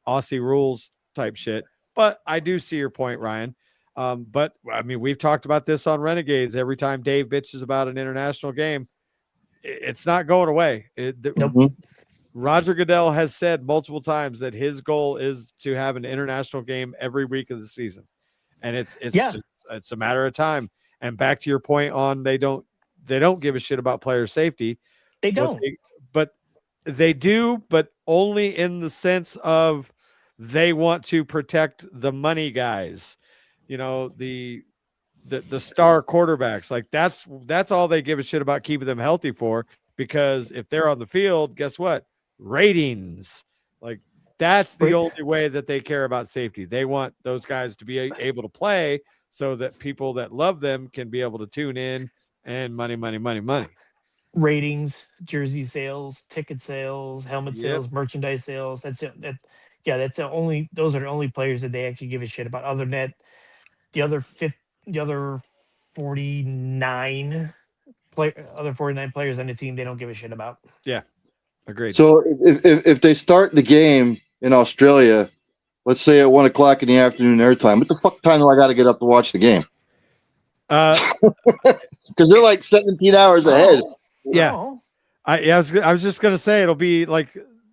Aussie rules type shit. But I do see your point, Ryan. But I mean, we've talked about this on Renegades. Every time Dave bitches about an international game, it's not going away. Nope. Mhm. Roger Goodell has said multiple times that his goal is to have an international game every week of the season, and Yeah. it's a matter of time. And back to your point on they don't give a shit about player safety. They What don't. but they do, but only in the sense of they want to protect the money guys. You know, the star quarterbacks. Like that's all they give a shit about keeping them healthy for, because if they're on the field, guess what? Ratings. Like that's the Right. only way that they care about safety. They want those guys to be able to play so that people that love them can be able to tune in and money, money, money, money. Ratings, jersey sales, ticket sales, helmet Yep. sales, merchandise sales. That's it. That's the only. Those are the only players that they actually give a shit about. Other than that, the other 49 players on the team, they don't give a shit about. Yeah. Agreed. So if they start the game in Australia, let's say at 1 o'clock in the afternoon their time, what the fuck time do I got to get up to watch the game? Uh, Because they're like 17 hours ahead. Yeah. Oh, I was just gonna say it'll be like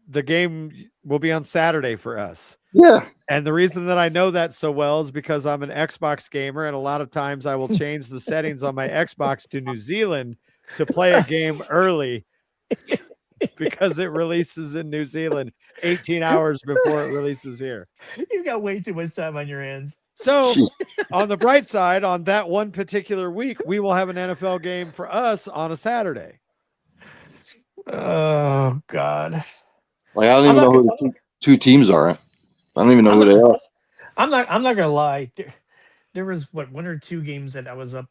the game will be on Saturday for us. Yeah. And the reason that I know that so well is because I'm an Xbox gamer, and a lot of times I will change the settings on my Xbox to New Zealand to play a game early because it releases in New Zealand 18 hours before it releases here. you got way too much time on your hands. So, on the bright side, on that one particular week, we will have an NFL game for us on a Saturday. Oh God. Like I don't I'm even not know who gonna- the two teams are. I don't even know I'm who they are. I'm not gonna lie. There was one or two games that I was up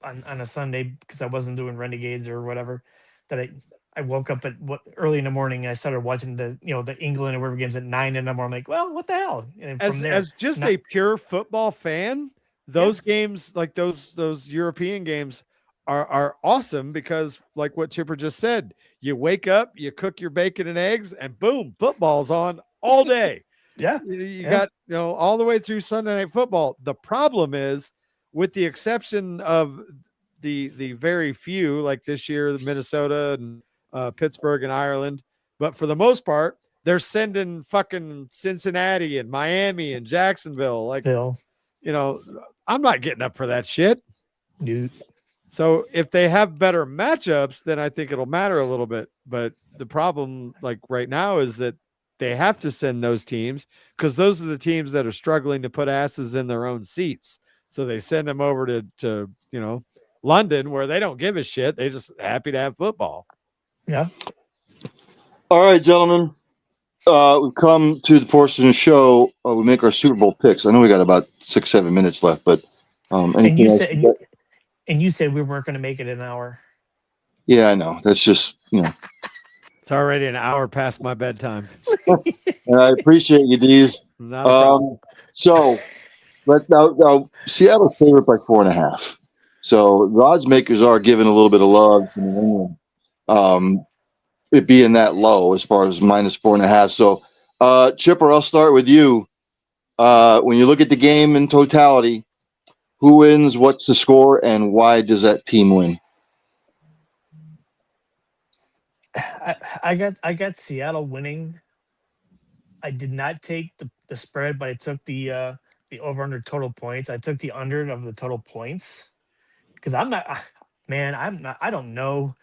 on a Sunday because I wasn't doing Renegades or whatever. That I woke up at early in the morning and I started watching the England and whatever games at 9 in the morning. I'm like, well, what the hell? And from there, As just not- a pure football fan, those games, like those European games, are awesome because, like what Chipper just said, you wake up, you cook your bacon and eggs, and boom, football's on all day. yeah, You Yeah. got all the way through Sunday Night Football. The problem is, with the exception of the very few, like this year, Minnesota and Pittsburgh and Ireland, but for the most part, they're sending fucking Cincinnati and Miami and Jacksonville. Like, Phil, I'm not getting up for that shit. dude. So if they have better matchups, then I think it'll matter a little bit. But the problem, like right now, is that they have to send those teams because those are the teams that are struggling to put asses in their own seats. So they send them over to London, where they don't give a shit. They're just happy to have football. Yeah. All right, gentlemen. We've come to the portion of the show. We make our Super Bowl picks. I know we got about 6-7 minutes left, but anything And you else said you got? and you said we weren't going to make it an hour. Yeah, I know. That's just It's already an hour past my bedtime. and I appreciate you, Deez. Not a problem. So let's now Seattle's favorite by 4.5. So the odds makers are giving a little bit of love to New England. It being that low as far as -4.5. So Chipper, I'll start with you. When you look at the game in totality, who wins, what's the score, and why does that team win? I got Seattle winning. I did not take the spread, but I took the over under total points. I took the under of the total points because I'm not, man. I'm not. I don't know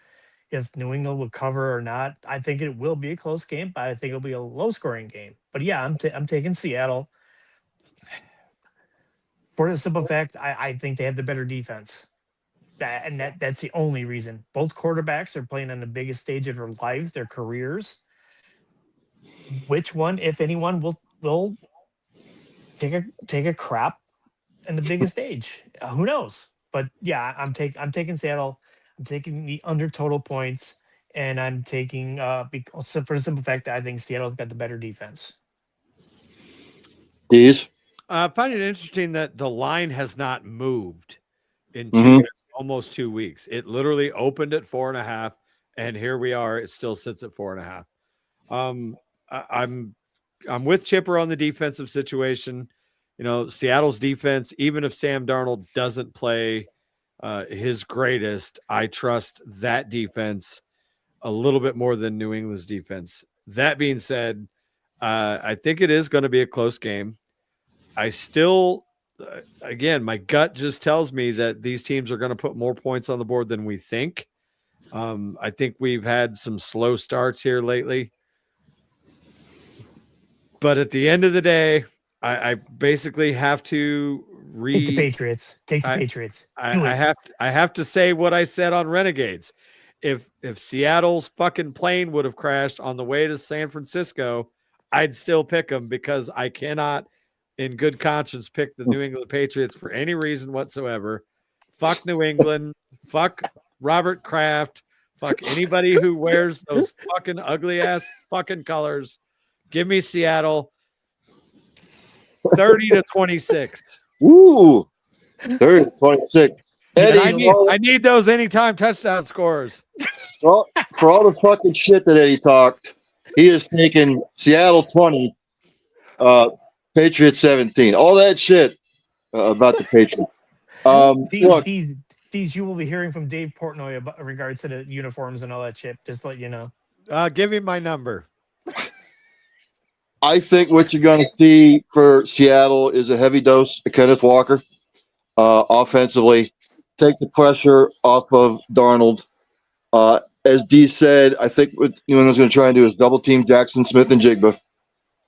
if New England will cover or not. I think it will be a close game, but I think it'll be a low scoring game. But yeah, I'm taking Seattle for the simple fact I think they have the better defense. That's the only reason. Both quarterbacks are playing on the biggest stage of their lives, their careers. Which one, if anyone, will take a crap in the biggest stage? Who knows? But yeah, I'm taking Seattle. I'm taking the under total points, and I'm taking because for the simple fact that I think Seattle's got the better defense. Deez? I find it interesting that the line has not moved in Mhm. almost 2 weeks. It literally opened at 4.5 and here we are. It still sits at 4.5. I'm with Chipper on the defensive situation. Seattle's defense, even if Sam Darnold doesn't play his greatest, I trust that defense a little bit more than New England's defense. That being said, I think it is going to be a close game. I still, again, my gut just tells me that these teams are going to put more points on the board than we think. I think we've had some slow starts here lately. But at the end of the day, I basically have to Take the Patriots. Take the Patriots. I have to say what I said on Renegades. If Seattle's fucking plane would have crashed on the way to San Francisco, I'd still pick them because I cannot, in good conscience, pick the New England Patriots for any reason whatsoever. Fuck New England. Fuck Robert Kraft. Fuck anybody who wears those fucking ugly ass fucking colors. Give me Seattle 30-26. Ooh, 30-26. Eddie, I need those anytime touchdown scores. Well, for all the fucking shit that Eddie talked, he is taking Seattle 20, Patriots 17. All that shit about the Patriots. Look, DEEZ, you will be hearing from Dave Portnoy about regards to the uniforms and all that shit. Just to let you know. Give me my number. I think what you're going to see for Seattle is a heavy dose of Kenneth Walker offensively. Take the pressure off of Darnold. As D said, I think what New England's going to try and do is double team Jackson Smith and Jigba,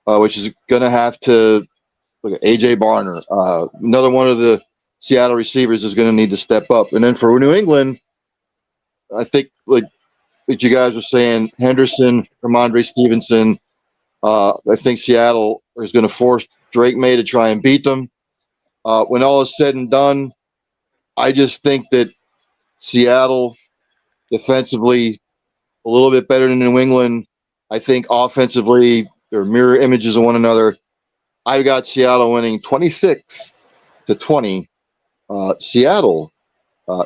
which is going to have to look at AJ Barner. Another one of the Seattle receivers is going to need to step up. And then for New England, I think like you guys were saying, Henderson, Ramondre Stevenson. I think Seattle is going to force Drake May to try and beat them. When all is said and done, I just think that Seattle defensively a little bit better than New England. I think offensively they're mirror images of one another. I've got Seattle winning 26-20. Seattle.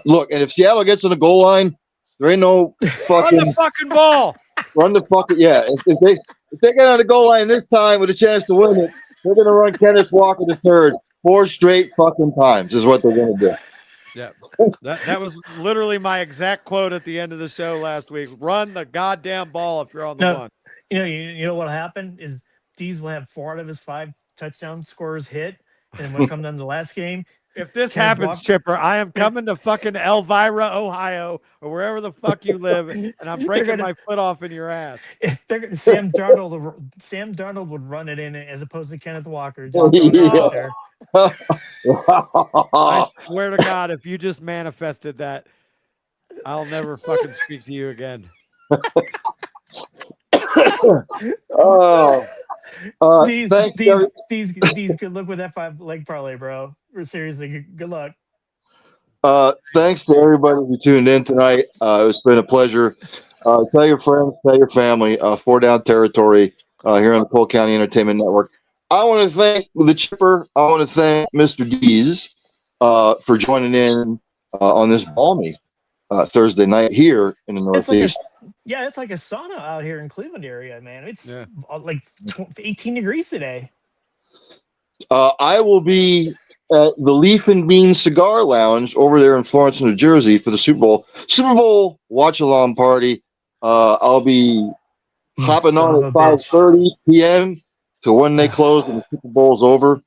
Look, and if Seattle gets on the goal line, there ain't no fucking run the fucking ball. Run the fucking If they get on the goal line this time with a chance to win it, they're going to run Kenneth Walker to third 4 straight fucking times is what they're going to do. Yeah, that was literally my exact quote at the end of the show last week. Run the goddamn ball if you're on the one. You know what'll happen is DEEZ will have 4 out of his 5 touchdown scores hit, and when it comes down to the last game, if this happens, Chipper, I am coming to fucking Elvira, Ohio, or wherever the fuck you live, and I'm breaking my foot off in your ass. Sam Darnold would run it in as opposed to Kenneth Walker. Just throwing it out there. I swear to God, if you just manifested that, I'll never fucking speak to you again. DEEZ, good luck with that 5-leg parlay, bro. Seriously, good luck. Thanks to everybody who tuned in tonight. It's been a pleasure. Tell your friends, tell your family. 4 Down Territory here on the Cole County Entertainment Network. I want to thank the Chipper. I want to thank Mr. DEEZ for joining in on this balmy Thursday night here in the Northeast. It's like a sauna out here in Cleveland area, man. It's like 18 degrees today. I will be at the Leaf and Bean Cigar Lounge over there in Florence, New Jersey for the Super Bowl watch-along party. I'll be hopping on at 5:30 p.m. to when they close and the Super Bowl's over.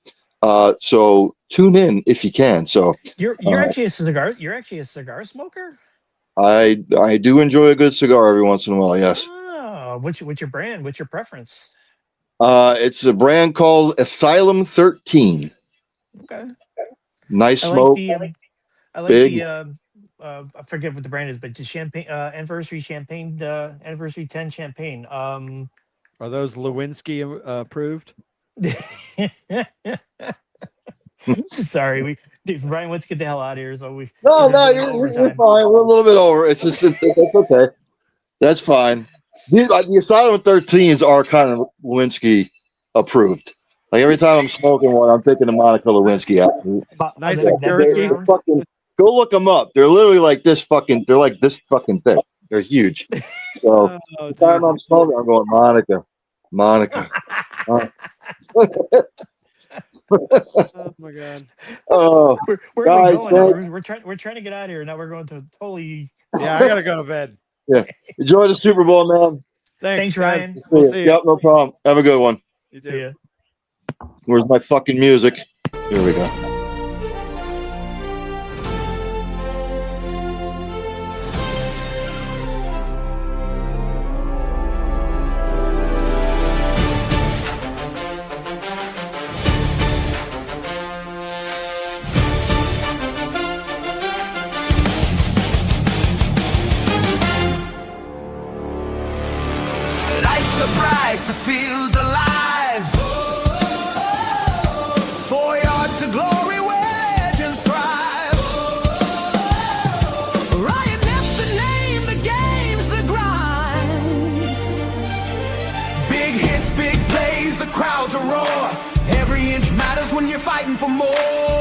So tune in if you can. So you're actually a cigar smoker? I do enjoy a good cigar every once in a while, yes. Oh, what's your brand? What's your preference? It's a brand called Asylum 13. Okay. Nice smoke. I like the I forget what the brand is, but the champagne anniversary 10 champagne. Are those Lewinsky approved? Sorry, Brian, let's get the hell out of here. So you're fine. We're a little bit over. It's okay. That's fine. The Asylum 13s are kind of Lewinsky approved. Like every time I'm smoking one, I'm thinking of Monica Lewinsky. Nice security. Go look them up. They're literally like this fucking. They're like this fucking thick. They're huge. So Oh, the time Jesus. I'm smoking, I'm going, Monica. Oh my God. Oh, Where are we guys, going now? thanks. We're trying to get out of here. Now we're going to totally. Yeah, I gotta go to bed. Yeah. Enjoy the Super Bowl, man. Thanks, Thanks, guys. Ryan. We'll See ya. see you. Yep, no problem. Have a good one. You See too. ya. Where's my fucking music? Here we go. Lights are bright, the field's alive. 4 yards to glory where legends thrive. Ryan F's the name, the game's the grind. Big hits, big plays, the crowds a roar. Every inch matters when you're fighting for more.